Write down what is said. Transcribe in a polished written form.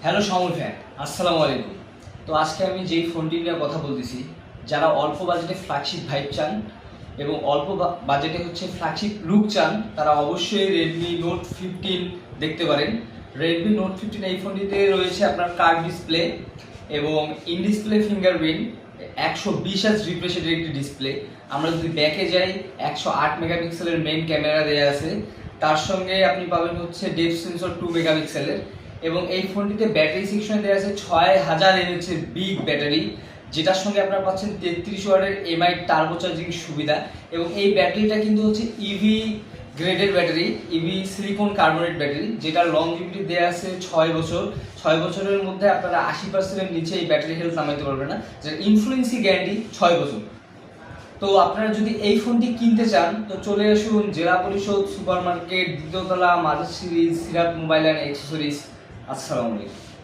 Hello সমর fan, আসসালামু আলাইকুম। তো আজকে আমি যেই ফোনটি নিয়ে কথা বলতেছি, যারা অল্প বাজেটে ফ্ল্যাগশিপ ভাইব চান এবং অল্প বাজেটে ফ্ল্যাগশিপ লুক চান, তারা অবশ্যই রেডমি নোট 15 দেখতে পারেন। রেডমি নোট 15 এই ফোনটিতে রয়েছে আপনার কার্ভ ডিসপ্লে এবং ইন ডিসপ্লে ফিঙ্গারপ্রিন্ট, 120 রিফ্রেশের একটি ডিসপ্লে। আমরা যদি ব্যাকে যাই, 108 মেগাপিক্সেলের মেইন ক্যামেরা দেওয়া আছে, তার সঙ্গে আপনি পাবেন ডেপথ সেন্সর 2 মেগাপিক্সেলের। এবং এই ফোনটিতে ব্যাটারি সেকশনে দেওয়া আছে 6000 এমএএইচ এর বিগ ব্যাটারি, যেটার সঙ্গে আপনারা পাচ্ছেন 33 ওয়াটের এমআই টার্বো চার্জিং সুবিধা। এবং এই ব্যাটারিটা কিন্তু ইভি গ্রেডের battery, EV silicon carbonate battery, যেটার লংজিভিটি দেওয়া আছে 6 বছর। 6 বছরের মধ্যে আপনারা 80%-এর নিচে এই ব্যাটারি হেলথ নামাইতে পারবেন না, যেটা ইনফ্লুয়েন্সি গ্যারান্টি 6 বছর। তো আপনারা যদি এই ফোনটি কিনতে চান, তো চলে আসুন জেলা পরিষদ সুপার মার্কেট, দ্বিতীয়তলা, mother series, Sirat mobile and accessories. আসসালামু আলাইকুম।